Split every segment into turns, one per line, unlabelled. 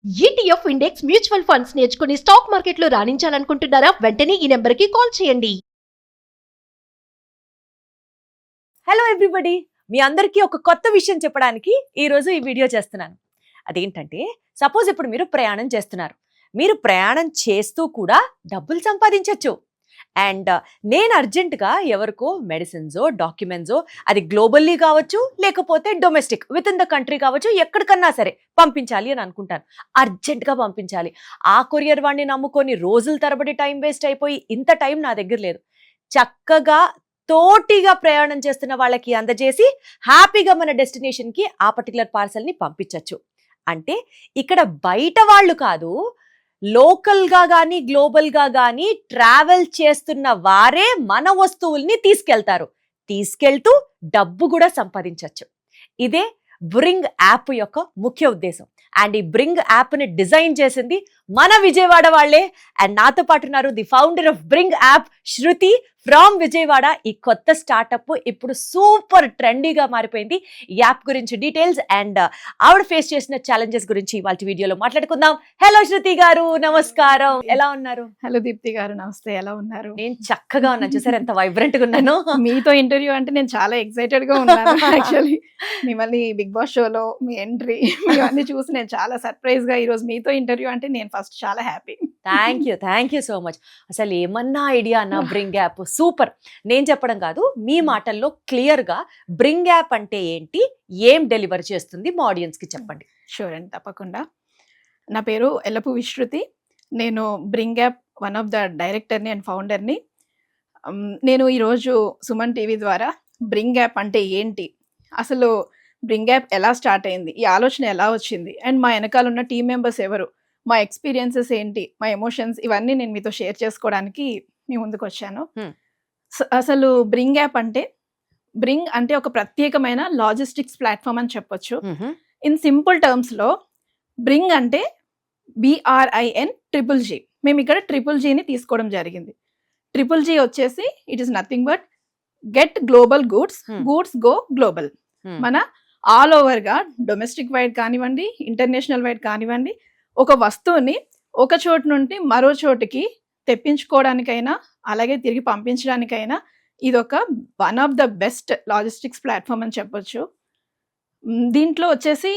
ETF index mutual funds నేర్చుకుని stock మార్కెట్లో రాణించాలనుకుంటున్నారా? వెంటనే ఈ నెంబర్కి కాల్ చేయండి.
హలో ఎవ్రీబడి, మీ అందరికీ ఒక కొత్త విషయం చెప్పడానికి ఈరోజు ఈ వీడియో చేస్తున్నాను. అదేంటంటే, సపోజ్ ఇప్పుడు మీరు ప్రయాణం చేస్తున్నారు. మీరు ప్రయాణం చేస్తూ కూడా డబ్బులు సంపాదించవచ్చు. అండ్ నేను అర్జెంటుగా ఎవరికో మెడిసిన్సో డాక్యుమెంట్సో, అది గ్లోబల్లీ కావచ్చు లేకపోతే domestic with in the country కావచ్చు, ఎక్కడికన్నా సరే పంపించాలి అని అనుకుంటాను. అర్జెంటుగా పంపించాలి. ఆ కొరియర్ వాడిని నమ్ముకొని రోజుల తరబడి టైం వేస్ట్ అయిపోయి ఇంత టైం నా దగ్గర లేదు. చక్కగా తోటిగా ప్రయాణం చేస్తున్న వాళ్ళకి అందజేసి హ్యాపీగా మన డెస్టినేషన్కి ఆ పర్టికులర్ పార్సల్ని పంపించవచ్చు. అంటే ఇక్కడ బయట వాళ్ళు కాదు, లోకల్గా కానీ గ్లోబల్గా కానీ ట్రావెల్ చేస్తున్న వారే మన వస్తువుల్ని తీసుకెళ్తూ డబ్బు కూడా సంపాదించవచ్చు. ఇదే బ్రింగ్ యాప్ యొక్క ముఖ్య ఉద్దేశం. అండ్ ఈ బ్రింగ్ యాప్ని డిజైన్ చేసింది మన విజయవాడ వాళ్ళే. అండ్ నాతో పాటు ఉన్నారు the founder of bring app, Shruti from Vijayawada. ఈ కొత్త స్టార్టప్ ఇప్పుడు సూపర్ ట్రెండీగా మారిపోయింది. ఈ యాప్ గురించి డీటెయిల్స్ అండ్ ఆవిడ ఫేస్ చేసిన ఛాలెంజెస్ గురించి వాళ్ళ వీడియోలో మాట్లాడుకుందాం. హలో శృతి గారు, నమస్కారం. ఎలా ఉన్నారు?
హలో దీప్తి గారు, నమస్తే. ఎలా ఉన్నారు?
నేను చక్కగా ఉన్నాను. చూసారు ఎంత వైబ్రెంట్ గా ఉన్నాను.
మీతో ఇంటర్వ్యూ అంటే నేను చాలా ఎక్సైటెడ్ గా ఉన్నాను. యాక్చువల్లీ మిమ్మల్ని బిగ్ బాస్ షోలో మీ ఎంట్రీ ఇవన్నీ చూసి నేను చాలా సర్ప్రైజ్ గా ఈ రోజు మీతో ఇంటర్వ్యూ అంటే నేను ఫస్ట్ చాలా happy.
Thank you so much. అసలు ఏమన్నా ఐడియా అన్న బ్రింగ్ యాప్ సూపర్. నేను చెప్పడం కాదు, మీ మాటల్లో క్లియర్ గా బ్రింగ్ యాప్ అంటే ఏంటి, ఏం డెలివర్ చేస్తుంది మా ఆడియన్స్ కి చెప్పండి.
షూర్ అండి, తప్పకుండా. నా పేరు ఎల్లపు విశ్రుతి. నేను bring app one of the డైరెక్టర్ని అండ్ ఫౌండర్ని. నేను ఈరోజు సుమన్ టీవీ ద్వారా బ్రింగ్ యాప్ అంటే ఏంటి, అసలు బ్రింగ్ యాప్ ఎలా స్టార్ట్ అయింది, ఈ ఆలోచన ఎలా వచ్చింది, అండ్ మా వెనకాల ఉన్న టీం మెంబర్స్ ఎవరు, మా ఎక్స్పీరియన్సెస్ ఏంటి, మా ఎమోషన్స్, ఇవన్నీ నేను మీతో షేర్ చేసుకోవడానికి మీ ముందుకు వచ్చాను. అసలు బ్రింగ్ యాప్ అంటే, బ్రింగ్ అంటే ఒక ప్రత్యేకమైన లాజిస్టిక్స్ ప్లాట్ఫామ్ అని చెప్పొచ్చు. ఇన్ సింపుల్ టర్మ్స్లో బ్రింగ్ అంటే BRIN-GGG. మేము ఇక్కడ GGGని తీసుకోవడం జరిగింది. GGG వచ్చేసి it is nothing but get global goods, goods go global. మన ఆల్ ఓవర్గా డొమెస్టిక్ వైడ్ కానివ్వండి, ఇంటర్నేషనల్ వైడ్ కానివ్వండి, ఒక వస్తువుని ఒక చోటు నుండి మరో చోటుకి తెప్పించుకోవడానికైనా అలాగే తిరిగి పంపించడానికైనా ఇదొక one of the best logistics platform అని చెప్పొచ్చు. దీంట్లో వచ్చేసి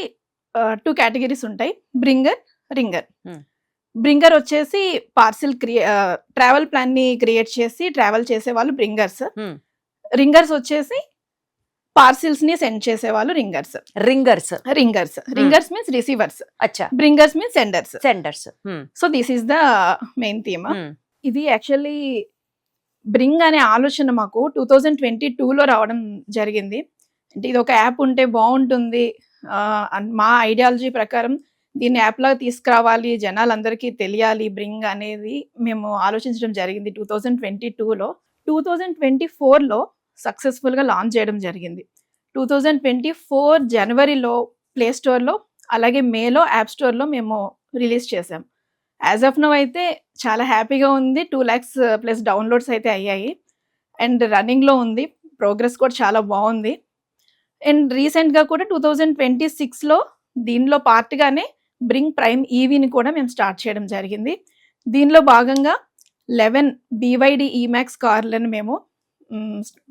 2 కేటగిరీస్ ఉంటాయి, బ్రింగర్, రింగర్. బ్రింగర్ వచ్చేసి పార్సిల్ ట్రావెల్ ప్లాన్ని క్రియేట్ చేసి ట్రావెల్ చేసే వాళ్ళు బ్రింగర్స్. రింగర్స్ వచ్చేసి పార్సిల్స్ ని సెండ్ చేసే వాళ్ళు ringers. Ringers means receivers, bringers means senders. So this is the main theme. ఇది యాక్చువల్లీ బ్రింగ్ అనే ఆలోచన మాకు 2022లో రావడం జరిగింది. అంటే ఇది ఒక యాప్ ఉంటే బాగుంటుంది, మా ఐడియాలజీ ప్రకారం దీన్ని యాప్ లాగా తీసుకురావాలి, జనాలందరికీ తెలియాలి బ్రింగ్ అనేది మేము ఆలోచించడం జరిగింది 2022లో. 2024లో సక్సెస్ఫుల్గా లాంచ్ చేయడం జరిగింది. 2024 జనవరిలో ప్లే స్టోర్లో అలాగే మేలో యాప్ స్టోర్లో మేము రిలీజ్ చేసాం. యాజ్ ఆఫ్ నౌ అయితే చాలా హ్యాపీగా ఉంది. 2 lakhs+ డౌన్లోడ్స్ అయితే అయ్యాయి అండ్ రన్నింగ్లో ఉంది. ప్రోగ్రెస్ కూడా చాలా బాగుంది. అండ్ రీసెంట్గా కూడా 2026లో దీనిలో పార్ట్గానే బ్రింగ్ ప్రైమ్ ఈవీని కూడా మేము స్టార్ట్ చేయడం జరిగింది. దీనిలో భాగంగా 11 BYD E-Max కార్లను మేము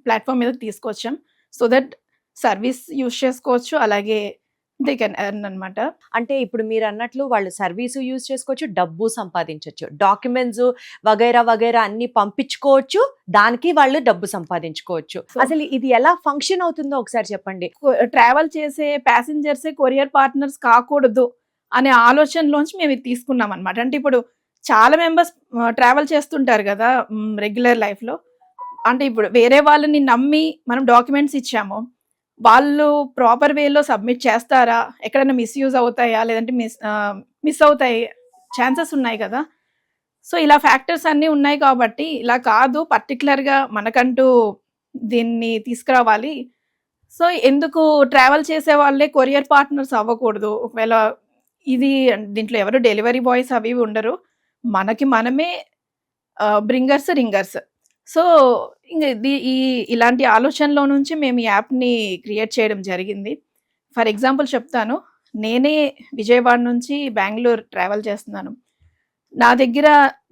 ప్లాట్ఫామ్ మీద తీసుకొచ్చాం. సో దట్ సర్వీస్ యూజ్ చేసుకోవచ్చు, అలాగే దే కెన్ ఎర్న్ అనమాట.
అంటే ఇప్పుడు మీరు అన్నట్లు వాళ్ళు సర్వీసు యూజ్ చేసుకోవచ్చు, డబ్బు సంపాదించవచ్చు, డాక్యుమెంట్స్ వగైరా అన్ని పంపించుకోవచ్చు, దానికి వాళ్ళు డబ్బు సంపాదించుకోవచ్చు. అసలు ఇది ఎలా ఫంక్షన్ అవుతుందో ఒకసారి చెప్పండి.
ట్రావెల్ చేసే ప్యాసింజర్సే కొరియర్ పార్ట్నర్స్ కాకూడదు అనే ఆలోచనలోంచి మేము ఇది తీసుకున్నాం అనమాట. అంటే ఇప్పుడు చాలా మెంబర్స్ ట్రావెల్ చేస్తుంటారు కదా రెగ్యులర్ లైఫ్లో. అంటే ఇప్పుడు వేరే వాళ్ళని నమ్మి మనం డాక్యుమెంట్స్ ఇచ్చాము, వాళ్ళు ప్రాపర్ వేలో సబ్మిట్ చేస్తారా, ఎక్కడైనా మిస్యూజ్ అవుతాయా, లేదంటే మిస్ అవుతాయి ఛాన్సెస్ ఉన్నాయి కదా. సో ఇలా ఫ్యాక్టర్స్ అన్నీ ఉన్నాయి కాబట్టి ఇలా కాదు, పర్టికులర్గా మనకంటూ దీన్ని తీసుకురావాలి. సో ఎందుకు ట్రావెల్ చేసే వాళ్ళే కొరియర్ పార్ట్నర్స్ అవ్వకూడదు? ఒకవేళ ఇది దీంట్లో ఎవరు డెలివరీ బాయ్స్ అవి ఉండరు, మనమే బ్రింగర్స్, రింగర్స్. సో ఇంకా ఇలాంటి ఆలోచనలో నుంచి మేము ఈ యాప్ని క్రియేట్ చేయడం జరిగింది. ఫర్ ఎగ్జాంపుల్ చెప్తాను, నేనే విజయవాడ నుంచి బెంగళూరు ట్రావెల్ చేస్తున్నాను. నా దగ్గర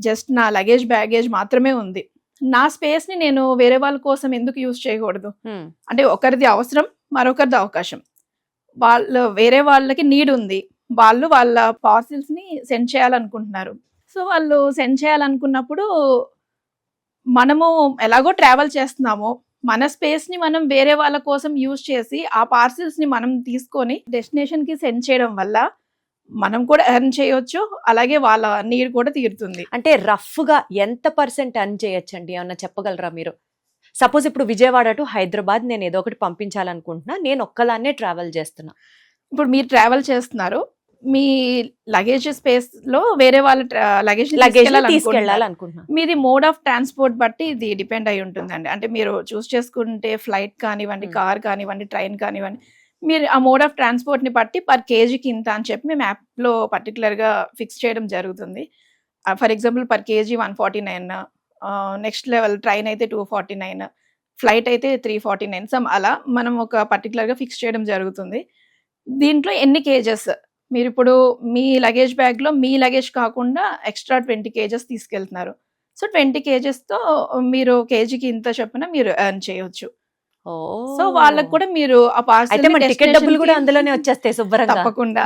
జస్ట్ నా లగేజ్ బ్యాగేజ్ మాత్రమే ఉంది. నా స్పేస్ని నేను వేరే వాళ్ళ కోసం ఎందుకు యూజ్ చేయకూడదు? అంటే ఒకరిది అవసరం, మరొకరిది అవకాశం. వేరే వాళ్ళకి నీడ్ ఉంది, వాళ్ళు వాళ్ళ పార్సిల్స్ని సెండ్ చేయాలనుకుంటున్నారు. సో వాళ్ళు సెండ్ చేయాలనుకున్నప్పుడు మనము ఎలాగో ట్రావెల్ చేస్తున్నామో మన స్పేస్ని మనం వేరే వాళ్ళ కోసం యూజ్ చేసి ఆ పార్సిల్స్ని మనం తీసుకొని డెస్టినేషన్కి సెండ్ చేయడం వల్ల మనం కూడా ఎర్న్ చేయొచ్చు, అలాగే వాళ్ళ నీడ్ కూడా తీరుతుంది.
అంటే రఫ్గా ఎంత % ఎర్న్ చేయొచ్చండి, ఏమన్నా చెప్పగలరా మీరు? సపోజ్ ఇప్పుడు విజయవాడ టు హైదరాబాద్ నేను ఏదో ఒకటి పంపించాలనుకుంటున్నా, నేను ఒక్కదాన్నే ట్రావెల్ చేస్తున్నా.
ఇప్పుడు మీరు ట్రావెల్ చేస్తున్నారు, మీ లగేజ్ స్పేస్ లో వేరే వాళ్ళ లగేజ్
తీసుకెళ్ళాలనుకుంటున్నా.
మీది మోడ్ ఆఫ్ ట్రాన్స్పోర్ట్ బట్టి ఇది డిపెండ్ అయి ఉంటుందండి. అంటే మీరు చూస్ చేసుకుంటే ఫ్లైట్ కానివ్వండి, కార్ కానివ్వండి, ట్రైన్ కానివ్వండి, మీరు ఆ మోడ్ ఆఫ్ ట్రాన్స్పోర్ట్ ని బట్టి పర్ కేజీకి ఇంత అని చెప్పి మేము యాప్ లో పర్టికులర్ గా ఫిక్స్ చేయడం జరుగుతుంది. For example per KG 149, next level train అయితే 249, ఫ్లైట్ అయితే 349, సమ్ అలా మనం ఒక పర్టికులర్ గా ఫిక్స్ చేయడం జరుగుతుంది. దీంట్లో ఎన్ని కేజెస్ మీరు ఇప్పుడు మీ లగేజ్ బ్యాగ్ లో మీ లగేజ్ కాకుండా ఎక్స్ట్రా 20 కేజెస్ తీసుకెళ్తున్నారు. సో 20 కేజెస్ తో మీరు కేజీకి ఇంత చొప్పున మీరు ఎర్న్ చేయొచ్చు. సో వాళ్ళకి కూడా మీరు ఆ పార్సల్
టికెట్ డబ్బులు కూడా అందులోనే వచ్చేస్తాయి శుభ్రంగా.
తప్పకుండా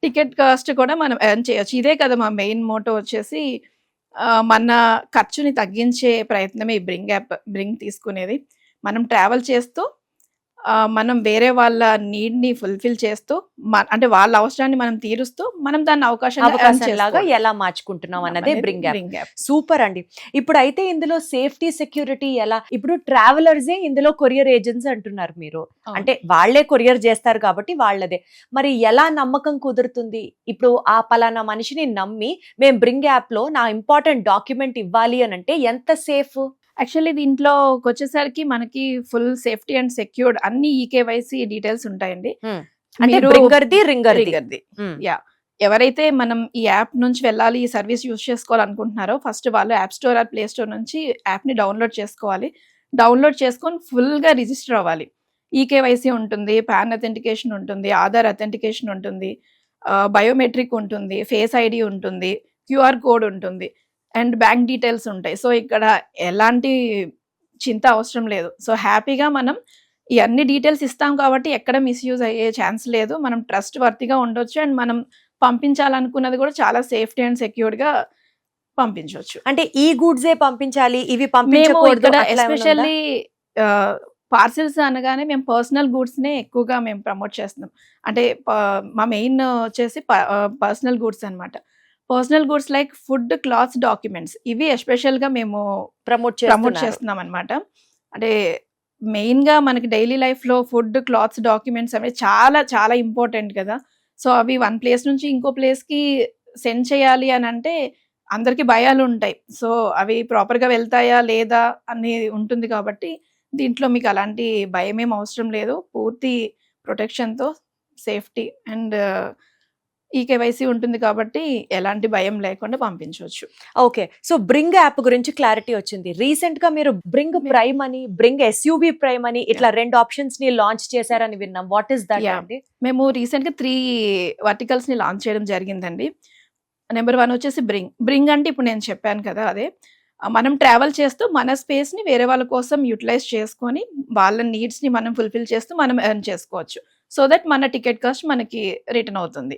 టికెట్ కాస్ట్ కూడా మనం ఎర్న్ చేయొచ్చు. ఇదే కదా మా మెయిన్ మోటో వచ్చేసి, మన ఖర్చుని తగ్గించే ప్రయత్నమే ఈ బ్రింగ్ తీసుకునేది. మనం ట్రావెల్ చేస్తూ మనం వేరే వాళ్ళ నీడ్ ని ఫుల్ఫిల్ చేస్తూ, అంటే వాళ్ళ అవసరాన్ని మనం తీరుస్తూ, మనం దాన్ని
అవకాశంలాగా ఎలా మార్చుకుంటున్నాం అన్నదే బ్రింగ్ యాప్. సూపర్ అండి. ఇప్పుడు అయితే ఇందులో సేఫ్టీ సెక్యూరిటీ ఎలా? ఇప్పుడు ట్రావెలర్సే ఇందులో కొరియర్ ఏజెంట్స్ అంటున్నారు మీరు, అంటే వాళ్లే కొరియర్ చేస్తారు కాబట్టి వాళ్ళదే. మరి ఎలా నమ్మకం కుదురుతుంది? ఇప్పుడు ఆ పలానా మనిషిని నమ్మి మేము బ్రింగ్ యాప్ లో నా ఇంపార్టెంట్ డాక్యుమెంట్ ఇవ్వాలి అని అంటే ఎంత సేఫ్?
యాక్చువల్లీ దీంట్లో వచ్చేసరికి మనకి ఫుల్ సేఫ్టీ అండ్ సెక్యూర్డ్ అన్ని ఈకేవైసీ డీటెయిల్స్ ఉంటాయండి. యా, ఎవరైతే మనం ఈ యాప్ నుంచి వెళ్ళాలి, ఈ సర్వీస్ యూజ్ చేసుకోవాలనుకుంటున్నారో ఫస్ట్ వాళ్ళు app store or play store నుంచి యాప్ ని డౌన్లోడ్ చేసుకోవాలి. డౌన్లోడ్ చేసుకొని ఫుల్ గా రిజిస్టర్ అవ్వాలి. ఈకేవైసీ ఉంటుంది, పాన్ అథెంటికేషన్ ఉంటుంది, ఆధార్ అథెంటికేషన్ ఉంటుంది, బయోమెట్రిక్ ఉంటుంది, ఫేస్ ఐడి ఉంటుంది, క్యూఆర్ కోడ్ ఉంటుంది, అండ్ బ్యాంక్ డీటెయిల్స్ ఉంటాయి. సో ఇక్కడ ఎలాంటి చింత అవసరం లేదు. సో హ్యాపీగా మనం ఈ అన్ని డీటెయిల్స్ ఇస్తాం కాబట్టి ఎక్కడ మిస్యూజ్ అయ్యే ఛాన్స్ లేదు. మనం ట్రస్ట్ వర్తిగా ఉండొచ్చు, అండ్ మనం పంపించాలనుకున్నది కూడా చాలా సేఫ్టీ అండ్ సెక్యూర్డ్ గా పంపించవచ్చు.
అంటే ఈ గూడ్సే పంపించాలి, ఇవి పంపించకూడదు.
ఎస్పెషల్లీ పార్సిల్స్ అనగానే మేము పర్సనల్ గూడ్స్ నే ఎక్కువగా మేము ప్రమోట్ చేస్తున్నాం. అంటే మా మెయిన్ వచ్చేసి పర్సనల్ గూడ్స్ అన్నమాట. Personal goods like food, clothes, documents, ఇవి ఎస్పెషల్ గా మేము ప్రమోట్ చేస్తున్నాం అనమాట. అంటే మెయిన్ గా మనకి డైలీ లైఫ్ లో ఫుడ్, క్లాత్స్, డాక్యుమెంట్స్ అనేవి చాలా చాలా ఇంపార్టెంట్ కదా. సో అవి వన్ ప్లేస్ నుంచి ఇంకో ప్లేస్ కి సెండ్ చేయాలి అని అంటే అందరికి భయాలు ఉంటాయి. సో అవి ప్రాపర్ గా వెళ్తాయా లేదా అని ఉంటుంది కాబట్టి దీంట్లో మీకు అలాంటి భయం ఏం అవసరం లేదు. పూర్తి ప్రొటెక్షన్ తో సేఫ్టీ అండ్ ఈకేవైసీ ఉంటుంది కాబట్టి ఎలాంటి భయం లేకుండా పంపించవచ్చు.
ఓకే, సో బ్రింగ్ యాప్ గురించి క్లారిటీ వచ్చింది. రీసెంట్ గా మీరు బ్రింగ్ ప్రైమ్ అని, బ్రింగ్ ఎస్యూవి ప్రైమ్ అని ఇట్లా 2 ఆప్షన్స్ ని లాంచ్ చేశారని విన్నాం. వాట్ ఈస్ దట్ అండి?
మేము రీసెంట్ గా 3 వర్టికల్స్ ని లాంచ్ చేయడం జరిగిందండి. నెంబర్ 1 వచ్చేసి బ్రింగ్ అంటే ఇప్పుడు నేను చెప్పాను కదా, అదే మనం ట్రావెల్ చేస్తూ మన స్పేస్ ని వేరే వాళ్ళ కోసం యూటిలైజ్ చేసుకొని వాళ్ళ నీడ్స్ ని మనం ఫుల్ఫిల్ చేస్తూ మనం ఎర్న్ చేసుకోవచ్చు. సో దట్ మన టికెట్ కాస్ట్ మనకి రిటర్న్ అవుతుంది.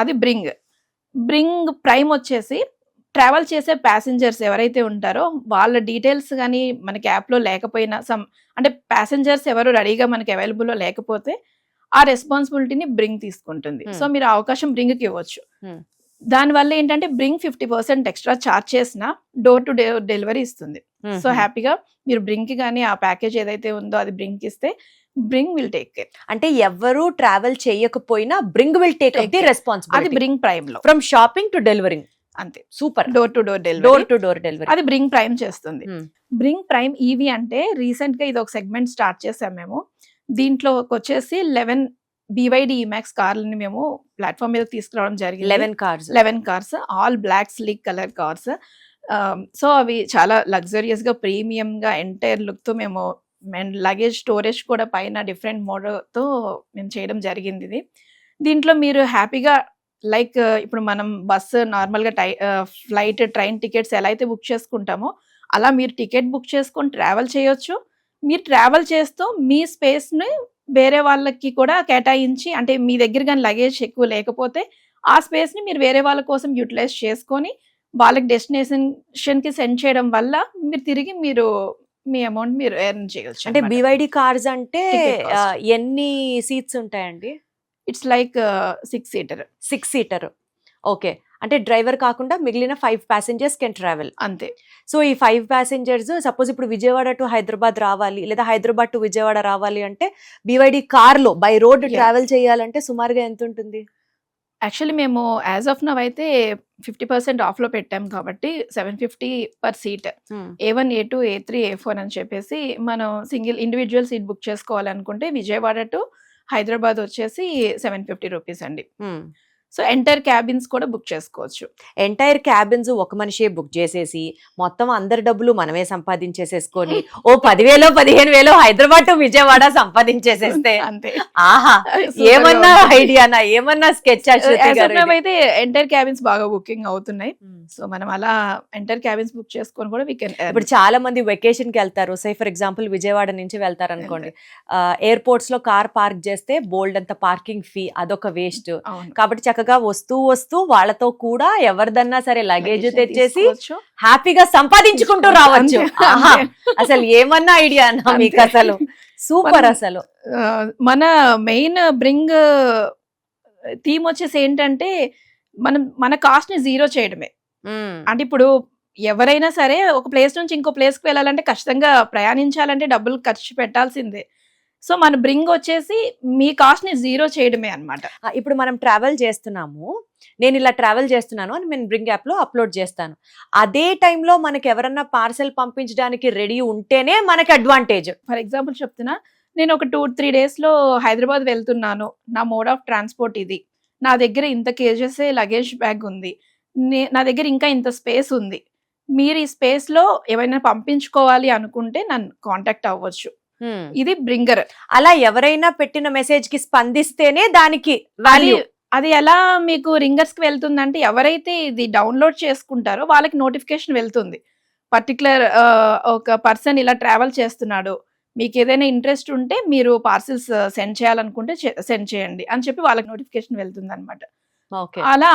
అది బ్రింగ్ ప్రైమ్ వచ్చేసి ట్రావెల్ చేసే ప్యాసింజర్స్ ఎవరైతే ఉంటారో వాళ్ళ డీటెయిల్స్ కానీ మనకి యాప్లో లేకపోయినా, అంటే ప్యాసింజర్స్ ఎవరు రెడీగా మనకి అవైలబుల్లో లేకపోతే ఆ రెస్పాన్సిబిలిటీని బ్రింగ్ తీసుకుంటుంది. సో మీరు ఆ అవకాశం బ్రింగ్కి ఇవ్వచ్చు. దానివల్ల ఏంటంటే బ్రింగ్ 50% ఎక్స్ట్రా ఛార్జ్ చేసిన డోర్ టు డోర్ డెలివరీ ఇస్తుంది. సో హ్యాపీగా మీరు బ్రింగ్కి కానీ ఆ ప్యాకేజ్ ఏదైతే ఉందో అది బ్రింగ్కి ఇస్తే బ్రింగ్ విల్ టేక్ కేర్.
అంటే ఎవరు ట్రావెల్ చేయకపోయినా bring will take the responsibility.
అది బ్రింగ్ ప్రైమ్ లో
ఫ్రమ్ షాపింగ్ టు డెలివరింగ్.
అంతే,
super.
Door to door delivery
అది
బ్రింగ్ ప్రైమ్ చేస్తుంది. బ్రింగ్ ప్రైమ్ ఈవీ అంటే రీసెంట్ గా ఇది ఒక సెగ్మెంట్ స్టార్ట్ చేసాం మేము. దీంట్లో వచ్చేసి 11 BYD EMAX కార్లని మేము ప్లాట్ఫామ్ మీద తీసుకురావడం జరిగింది. 11 cars, all black sleek colour cars. So అవి చాలా లగ్జరియస్ గా, ప్రీమియం గా, ఎంటైర్ లుక్ తో మేము లగేజ్ స్టోరేజ్ కూడా పైన డిఫరెంట్ మోడల్తో మేము చేయడం జరిగింది. ఇది దీంట్లో మీరు హ్యాపీగా లైక్ ఇప్పుడు మనం బస్సు నార్మల్గా ఫ్లైట్ ట్రైన్ టికెట్స్ ఎలా అయితే బుక్ చేసుకుంటామో అలా మీరు టికెట్ బుక్ చేసుకొని ట్రావెల్ చేయొచ్చు. మీరు ట్రావెల్ చేస్తూ మీ స్పేస్ని వేరే వాళ్ళకి కూడా కేటాయించి, అంటే మీ దగ్గర కానీ లగేజ్ ఎక్కువ లేకపోతే ఆ స్పేస్ని మీరు వేరే వాళ్ళ కోసం యూటిలైజ్ చేసుకొని వాళ్ళకి డెస్టినేషన్కి సెండ్ చేయడం వల్ల మీరు తిరిగి మీ అమౌంట్ మీరు ఎర్న్ చేయొచ్చు.
అంటే BYD కార్స్ అంటే
Ticket cost.
ఎన్ని సీట్స్ ఉంటాయండి?
It's like 6 seater
6 seater. Okay, అంటే డ్రైవర్ కాకుండా మిగిలిన 5 passengers కెన్ ట్రావెల్.
అంతే.
సో ఈ 5 passengers సపోజ్ ఇప్పుడు విజయవాడ టు హైదరాబాద్ రావాలి లేదా హైదరాబాద్ టు విజయవాడ రావాలి అంటే BYD కార్లో బై రోడ్
Yeah.
ట్రావెల్ చేయాలంటే సుమారుగా ఎంత ఉంటుంది?
యాక్చువల్లీ మేము యాజ్ ఆఫ్ నవ్ అయితే 50% ఆఫ్లో పెట్టాం కాబట్టి 750 per seat. A1, A2, A3, A4 అని చెప్పేసి మనం సింగిల్ ఇండివిజువల్ సీట్ బుక్ చేసుకోవాలనుకుంటే విజయవాడ టు హైదరాబాద్ వచ్చేసి 750 రూపీస్ అండి. సో ఎంటైర్ క్యాబిన్స్ కూడా బుక్ చేసుకోవచ్చు.
ఎంటైర్ క్యాబిన్స్ ఒక మనిషే బుక్ చేసేసి మొత్తం అందరి డబ్బులు మనమే సంపాదించేసేసుకొని ఓ 10,000 15,000 హైదరాబాద్ టు విజయవాడ సంపాదించేసేస్తే
అంతే.
ఆహా,
Super
ఏమన్నా
గా ఉంటుంది.
ఐడియానా, ఏమన్నా స్కెచ్?
As of now అయితే ఎంటైర్ క్యాబిన్స్ బాగా బుకింగ్ అవుతున్నాయి. సో మనం అలా ఎంటైర్ క్యాబిన్స్ బుక్ చేసుకొని కూడా వీ కెన్
ఇప్పుడు చాలా మంది వెకేషన్ కి వెళ్తారు. సే ఫర్ ఎగ్జాంపుల్ విజయవాడ నుంచి వెళ్తారు అనుకోండి, ఎయిర్పోర్ట్స్ లో కార్ పార్క్ చేస్తే బోల్డ్ అంత పార్కింగ్ ఫీ, అదొక వేస్ట్. కాబట్టి చక్కగా వస్తూ వాళ్ళతో కూడా ఎవరిదన్నా సరే లగేజ్ తెచ్చేసి హ్యాపీగా సంపాదించుకుంటూ రావచ్చు. ఆహా, అసలు ఏమన్నా ఐడియా అన్నా మీకు? అసలు సూపర్. అసలు
మన మెయిన్ బ్రింగ్ థీమ్ వచ్చేసి ఏంటంటే మన కాస్ట్ ని జీరో చేయడమే. అంటే ఇప్పుడు ఎవరైనా సరే ఒక ప్లేస్ నుంచి ఇంకో ప్లేస్ కి వెళ్ళాలంటే ఖచ్చితంగా ప్రయాణించాలంటే డబ్బులు ఖర్చు పెట్టాల్సిందే. సో మన బ్రింగ్ వచ్చేసి మీ కాస్ట్ ని జీరో చేయడమే అన్నమాట.
ఇప్పుడు మనం ట్రావెల్ చేస్తున్నాము, నేను ఇలా ట్రావెల్ చేస్తున్నాను అని నేను బ్రింగ్ యాప్ లో అప్లోడ్ చేస్తాను. అదే టైంలో మనకి ఎవరన్నా పార్సెల్ పంపించడానికి రెడీ ఉంటేనే మనకి అడ్వాంటేజ్.
ఫర్ ఎగ్జాంపుల్ చెప్తున్నా, నేను ఒక 2-3 days లో హైదరాబాద్ వెళ్తున్నాను, నా మోడ్ ఆఫ్ ట్రాన్స్పోర్ట్ ఇది, నా దగ్గర ఇంత కేజెస్ లగేజ్ బ్యాగ్ ఉంది, నా దగ్గర ఇంకా ఇంత స్పేస్ ఉంది, మీరు ఈ స్పేస్ లో ఏమైనా పంపించుకోవాలి అనుకుంటే నన్ను కాంటాక్ట్ అవ్వచ్చు. ఇది బ్రింగర్.
అలా ఎవరైనా పెట్టిన మెసేజ్ కి స్పందిస్తేనే దానికి వాల్యూ.
అది ఎలా మీకు రింగర్స్ కి వెళ్తుందంటే ఎవరైతే ఇది డౌన్లోడ్ చేసుకుంటారో వాళ్ళకి నోటిఫికేషన్ వెళ్తుంది. పర్టికులర్ ఒక పర్సన్ ఇలా ట్రావెల్ చేస్తున్నాడు, మీకు ఏదైనా ఇంట్రెస్ట్ ఉంటే మీరు పార్సిల్స్ సెండ్ చేయాలనుకుంటే సెండ్ చేయండి అని చెప్పి వాళ్ళకి నోటిఫికేషన్ వెళ్తుంది అనమాట. అలా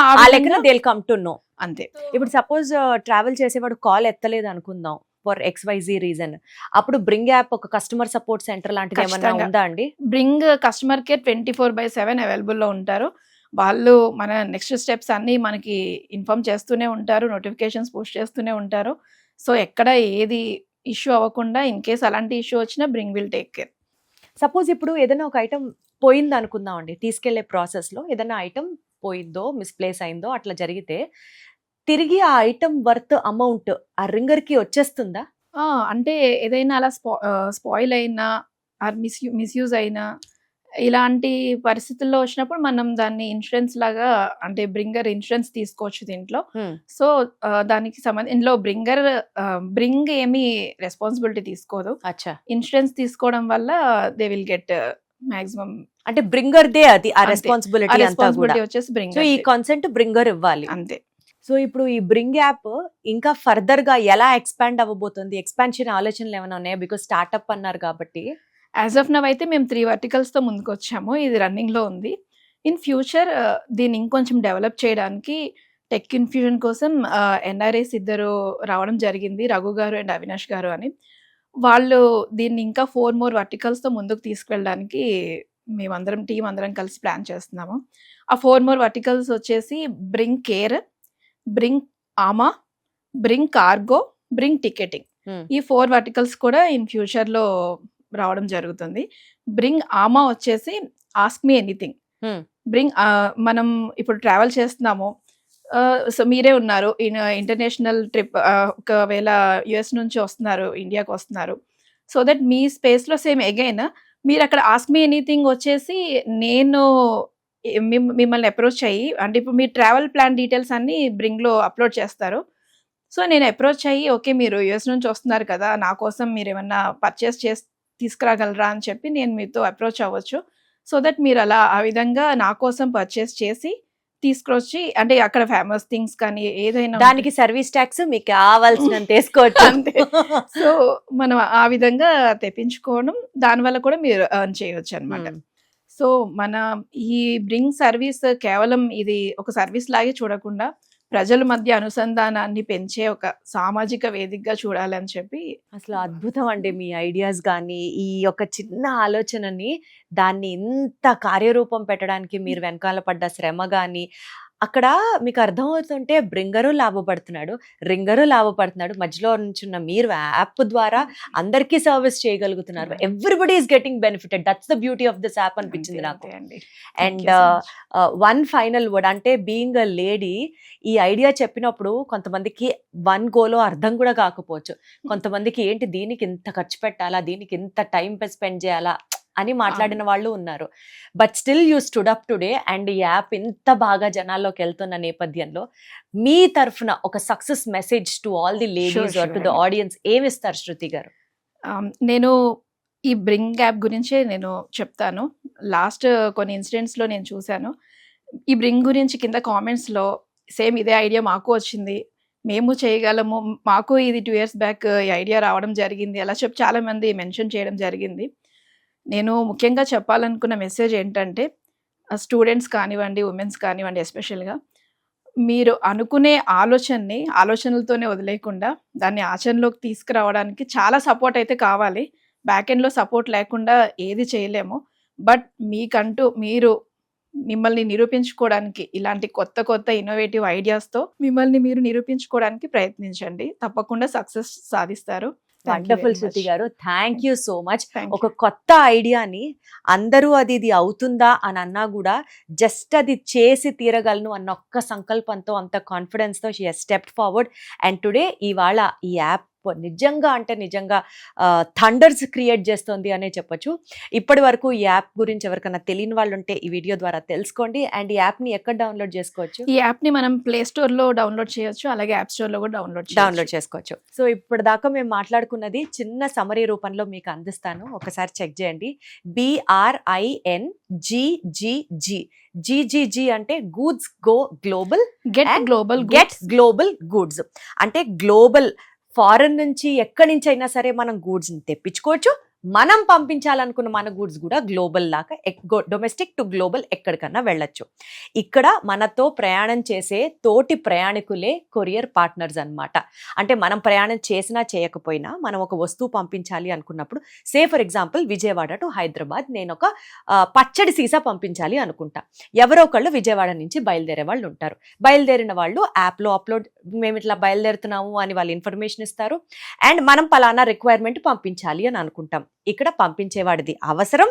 కమ్ టు నో.
అంతే.
ఇప్పుడు సపోజ్ ట్రావెల్ చేసేవాడు కాల్ ఎత్తలేదు అనుకుందాం ఫర్ XYZ రీజన్, అప్పుడు బ్రింగ్ యాప్ ఒక కస్టమర్ సపోర్ట్ సెంటర్ లాంటిది ఏమన్నా ఉందా అండి?
బ్రింగ్ కస్టమర్ కేర్ 24/7 అవైలబుల్ లో ఉంటారు. వాళ్ళు మన నెక్స్ట్ స్టెప్స్ అన్ని మనకి ఇన్ఫార్మ్ చేస్తూనే ఉంటారు, నోటిఫికేషన్స్ పోస్ట్ చేస్తూనే ఉంటారు. సో ఎక్కడ ఏది ఇష్యూ అవ్వకుండా ఇన్ కేస్ అలాంటి ఇష్యూ వచ్చినా bring will take care.
Suppose ఇప్పుడు ఏదైనా ఒక ఐటమ్ పోయింది అనుకుందాం అండి, తీసుకెళ్లే ప్రాసెస్ లో ఏదైనా ఐటమ్ పోయిందో మిస్ప్లేస్ అయిందో అట్లా జరిగితే తిరిగి ఆ ఐటమ్ వర్త్ అమౌంట్ ఆ రింగర్ కి వచ్చేస్తుందా?
అంటే ఏదైనా అలా స్పాయిల్ అయినా ఆర్ మిస్యూజ్ అయినా ఇలాంటి పరిస్థితుల్లో వచ్చినప్పుడు మనం దాన్ని ఇన్సూరెన్స్ లాగా, అంటే బ్రింగర్ ఇన్సూరెన్స్ తీసుకోవచ్చు దీంట్లో. సో దానికి సంబంధించి ఇందులో బ్రింగ్ ఏమి రెస్పాన్సిబిలిటీ తీసుకోదు. ఇన్సూరెన్స్ తీసుకోవడం వల్ల దే విల్ గెట్ మాక్సిమం,
అంటే బ్రింగర్ దే అది ఆ రెస్పాన్సిబిలిటీ
వచ్చేసి బ్రింగర్.
సో ఈ కాన్సెప్ట్ బ్రింగర్ ఇవ్వాలి
అంతే.
సో ఇప్పుడు ఈ బ్రింగ్ యాప్ ఇంకా ఫర్దర్ గా ఎలా ఎక్స్పాండ్ అవ్వబోతుంది? ఎక్స్పాన్షన్ ఆలోచనలు ఏమైనా ఉన్నాయా? బికాస్ స్టార్ట్అప్ అన్నారు కాబట్టి.
యాజ్ ఆఫ్ నవ్ అయితే మేము 3 verticals తో ముందుకు వచ్చాము, ఇది రన్నింగ్ లో ఉంది. ఇన్ ఫ్యూచర్ దీన్ని ఇంకొంచెం డెవలప్ చేయడానికి టెక్ ఇన్ఫ్యూజన్ కోసం NRIs ఇద్దరు రావడం జరిగింది, రఘు గారు అండ్ అవినాష్ గారు అని. వాళ్ళు దీన్ని ఇంకా 4 more verticals తో ముందుకు తీసుకెళ్ళడానికి మేమందరం టీం అందరం కలిసి ప్లాన్ చేస్తున్నాము. ఆ 4 more verticals వచ్చేసి బ్రింగ్ కేర్, బ్రింగ్ ఆమా, బ్రింగ్ కార్గో, బ్రింగ్ టికెటింగ్. ఈ 4 verticals కూడా ఇన్ ఫ్యూచర్ లో రావడం జరుగుతుంది. బ్రింగ్ ఆమా వచ్చేసి ఆస్క్ మీ ఎనీథింగ్. బ్రింగ్ మనం ఇప్పుడు ట్రావెల్ చేస్తున్నాము, సో మీరే ఉన్నారు ఇంటర్నేషనల్ ట్రిప్, ఒకవేళ US నుంచి వస్తున్నారు, ఇండియాకి వస్తున్నారు, సో దట్ మీ స్పేస్ లో సేమ్ అగైన్ మీరు అక్కడ ఆస్క్ మీ ఎనీథింగ్ వచ్చేసి నేను మిమ్మల్ని అప్రోచ్ అయ్యి, అంటే ఇప్పుడు మీ ట్రావెల్ ప్లాన్ డీటెయిల్స్ అన్ని బ్రింగ్ లో అప్లోడ్ చేస్తారు. సో నేను అప్రోచ్ అయ్యి, ఓకే మీరు US నుంచి వస్తున్నారు కదా, నా కోసం మీరు ఏమన్నా పర్చేస్ తీసుకురాగలరా అని చెప్పి నేను మీతో అప్రోచ్ అవ్వచ్చు. సో దట్ మీరు అలా ఆ విధంగా నా కోసం పర్చేస్ చేసి తీసుకొచ్చి, అంటే అక్కడ ఫేమస్ థింగ్స్ కానీ ఏదైనా
దానికి సర్వీస్ ట్యాక్స్ మీకు కావాల్సినంత వేసుకోవచ్చు.
అంతే. సో మనం ఆ విధంగా తెప్పించుకోవడం, దానివల్ల కూడా మీరు ఎర్న్ చేయొచ్చు అనమాట. సో మన ఈ బ్రింగ్ సర్వీస్ కేవలం ఇది ఒక సర్వీస్ లాగే చూడకుండా ప్రజల మధ్య అనుసంధానాన్ని పెంచే ఒక సామాజిక వేదికగా చూడాలని చెప్పి.
అసలు అద్భుతం అండి మీ ఐడియాస్ కానీ, ఈ యొక్క చిన్న ఆలోచనని దాన్ని ఇంత కార్యరూపం పెట్టడానికి మీరు వెనకాల పడ్డ శ్రమ కానీ, అక్కడ మీకు అర్థమవుతుంటే బ్రింగరు లాభపడుతున్నాడు, రింగరు లాభపడుతున్నాడు, మధ్యలో నుంచున్న మీరు యాప్ ద్వారా అందరికీ సర్వీస్ చేయగలుగుతున్నారు. Everybody is getting benefited. That's the beauty of this app అనిపించింది నాకు. అండ్ వన్ ఫైనల్ వర్డ్, అంటే బీయింగ్ అ లేడీ, ఈ ఐడియా చెప్పినప్పుడు కొంతమందికి వన్ గోలో అర్థం కూడా కాకపోవచ్చు. కొంతమందికి ఏంటి దీనికి ఇంత ఖర్చు పెట్టాలా, దీనికి ఇంత టైం స్పెండ్ చేయాలా అని మాట్లాడిన వాళ్ళు ఉన్నారు. But still you stood up today, and ఈ యాప్ ఇంత బాగా జనాల్లోకి వెళ్తున్న నేపథ్యంలో మీ తరఫున ఒక success message to all the ladies or to the audience ఏమిస్తారు శృతి గారు?
నేను ఈ బ్రింగ్ యాప్ గురించే నేను చెప్తాను. లాస్ట్ కొన్ని ఇన్సిడెంట్స్లో నేను చూశాను. ఈ బ్రింగ్ గురించి కింద కామెంట్స్లో సేమ్ ఇదే ఐడియా మాకు వచ్చింది, మేము చేయగలము, మాకు ఇది 2 years బ్యాక్ ఈ ఐడియా రావడం జరిగింది, అలా చెప్పి చాలామంది మెన్షన్ చేయడం జరిగింది. నేను ముఖ్యంగా చెప్పాలనుకున్న మెసేజ్ ఏంటంటే, స్టూడెంట్స్ కానివ్వండి, ఉమెన్స్ కానివ్వండి, ఎస్పెషల్గా మీరు అనుకునే ఆలోచనలతోనే వదిలేయకుండా దాన్ని ఆచరణలోకి తీసుకురావడానికి చాలా సపోర్ట్ అయితే కావాలి. బ్యాక్ ఎండ్లో సపోర్ట్ లేకుండా ఏది చేయలేము. బట్ మీకంటూ మీరు మిమ్మల్ని నిరూపించుకోవడానికి ఇలాంటి కొత్త కొత్త ఇన్నోవేటివ్ ఐడియాస్తో మిమ్మల్ని మీరు నిరూపించుకోవడానికి ప్రయత్నించండి. తప్పకుండా సక్సెస్ సాధిస్తారు.
Wonderful Shruti garu, thank you so much. ఒక కొత్త ఐడియాని అందరూ ఇది అవుతుందా అని అన్నా కూడా జస్ట్ అది చేసి తీరగలను అన్న ఒక్క సంకల్పంతో, అంత కాన్ఫిడెన్స్తో she has stepped forward. And today ఇవాళ ఈ యాప్ నిజంగా అంటే నిజంగా థండర్స్ క్రియేట్ చేస్తుంది అనే చెప్పొచ్చు. ఇప్పటి వరకు ఈ యాప్ గురించి ఎవరికైనా తెలియని వాళ్ళు ఉంటే ఈ వీడియో ద్వారా తెలుసుకోండి. అండ్ ఈ యాప్ని ఎక్కడ డౌన్లోడ్ చేసుకోవచ్చు?
ఈ యాప్ని మనం ప్లే స్టోర్లో డౌన్లోడ్ చేయొచ్చు, అలాగే యాప్ స్టోర్లో కూడా డౌన్లోడ్ చేసుకోవచ్చు.
సో ఇప్పటిదాకా మేము మాట్లాడుకున్నది చిన్న సమరీ రూపంలో మీకు అందిస్తాను, ఒకసారి చెక్ చేయండి. BRINGGG అంటే goods go global, get global goods అంటే గ్లోబల్, ఫారెన్ నుంచి ఎక్కడి నుంచి అయినా సరే మనం గూడ్స్ని తెప్పించుకోవచ్చు. మనం పంపించాలనుకున్న మన గూడ్స్ కూడా గ్లోబల్ లాగా డొమెస్టిక్ టు గ్లోబల్ ఎక్కడికన్నా వెళ్ళొచ్చు. ఇక్కడ మనతో ప్రయాణం చేసే తోటి ప్రయాణికులే కొరియర్ పార్ట్నర్స్ అన్నమాట. అంటే మనం ప్రయాణం చేసినా చేయకపోయినా మనం ఒక వస్తువు పంపించాలి అనుకున్నప్పుడు, say for example Vijayawada to Hyderabad నేను ఒక పచ్చడి సీసా పంపించాలి అనుకుంటా. ఎవరో ఒకళ్ళు విజయవాడ నుంచి బయలుదేరే వాళ్ళు ఉంటారు. బయలుదేరిన వాళ్ళు యాప్లో మేము ఇట్లా బయలుదేరుతున్నాము అని వాళ్ళు ఇన్ఫర్మేషన్ ఇస్తారు. అండ్ మనం పలానా రిక్వైర్మెంట్ పంపించాలి అని అనుకుంటాం. ఇక్కడ పంపించేవాడిది అవసరం,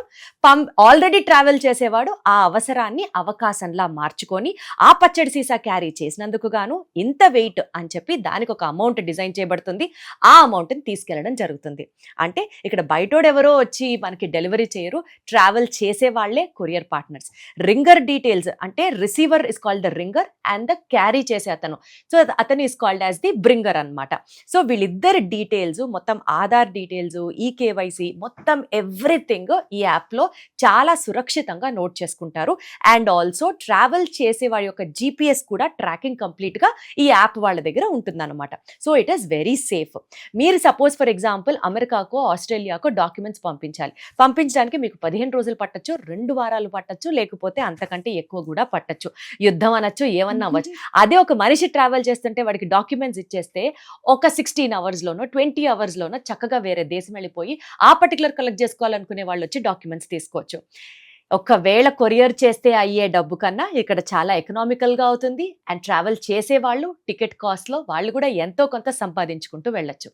ఆల్రెడీ ట్రావెల్ చేసేవాడు ఆ అవసరాన్ని అవకాశంలా మార్చుకొని ఆ పచ్చడి సీసా క్యారీ చేసినందుకు గాను ఇంత వెయిట్ అని చెప్పి దానికి ఒక అమౌంట్ డిజైన్ చేయబడుతుంది. ఆ అమౌంట్ని తీసుకెళ్లడం జరుగుతుంది. అంటే ఇక్కడ బయటోడు ఎవరో వచ్చి మనకి డెలివరీ చేయరు, ట్రావెల్ చేసే వాళ్లే కొరియర్ పార్ట్నర్స్. రింగర్ డీటెయిల్స్ అంటే receiver is called the ringer and the carry చేసే అతను, సో అతను ఇస్ కాల్డ్ యాజ్ ది బ్రింగర్ అన్నమాట. సో వీళ్ళిద్దరి డీటెయిల్స్ మొత్తం, ఆధార్ డీటెయిల్స్, ఈకేవైసీ మొత్తం ఎవ్రీథింగ్ ఈ యాప్లో చాలా సురక్షితంగా నోట్ చేసుకుంటారు. అండ్ ఆల్సో ట్రావెల్ చేసే వాడి యొక్క GPS కూడా ట్రాకింగ్ కంప్లీట్గా ఈ యాప్ వాళ్ళ దగ్గర ఉంటుందన్నమాట. So it is very safe. మీరు సపోజ్ ఫర్ ఎగ్జాంపుల్ అమెరికాకో ఆస్ట్రేలియాకో డాక్యుమెంట్స్ పంపించడానికి మీకు 15 రోజులు పట్టచ్చు, 2 వారాలు పట్టచ్చు, లేకపోతే అంతకంటే ఎక్కువ కూడా పట్టచ్చు. యుద్ధం అనొచ్చు, ఏమన్నా అవ్వచ్చు. అదే ఒక మనిషి ట్రావెల్ చేస్తుంటే వాడికి డాక్యుమెంట్స్ ఇచ్చేస్తే ఒక 16 hours-లోనో 20 hours-లోనో చక్కగా వేరే దేశం వెళ్ళిపోయి ఆ పర్టికులర్ కలెక్ట్ చేసుకోవాలనుకునే వాళ్ళు వచ్చి డాక్యుమెంట్స్ తీసుకోవచ్చు. ఒకవేళ కొరియర్ చేస్తే అయ్యే డబ్బు కన్నా ఇక్కడ చాలా ఎకనామికల్గా అవుతుంది. అండ్ ట్రావెల్ చేసేవాళ్ళు టికెట్ కాస్ట్లో వాళ్ళు కూడా ఎంతో కొంత సంపాదించుకుంటూ వెళ్ళొచ్చు.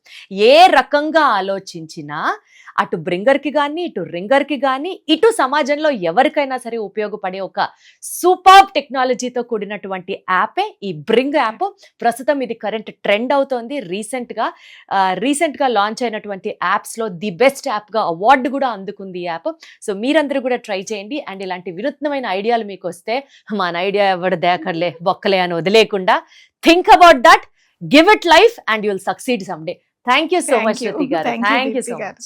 ఏ రకంగా ఆలోచించినా అటు బ్రింగర్కి కానీ, ఇటు రింగర్కి కానీ, ఇటు సమాజంలో ఎవరికైనా సరే ఉపయోగపడే ఒక సూపర్ టెక్నాలజీతో కూడినటువంటి యాపే ఈ బ్రింగ్ యాప్. ప్రస్తుతం ఇది కరెంట్ ట్రెండ్ అవుతోంది. రీసెంట్గా లాంచ్ అయినటువంటి యాప్స్లో ది బెస్ట్ యాప్గా అవార్డు కూడా అందుకుంది ఈ యాప్. సో మీరందరూ కూడా ట్రై చేయండి. అండ్ ఇలాంటి వినూత్నమైన ఐడియాలు మీకు వస్తే మన ఐడియా ఎవరు దేకర్లే బొక్కలే అని వదిలేకుండా think about that, give it life and you will succeed some day. Thank you so much Shruti garu. Thank you so much.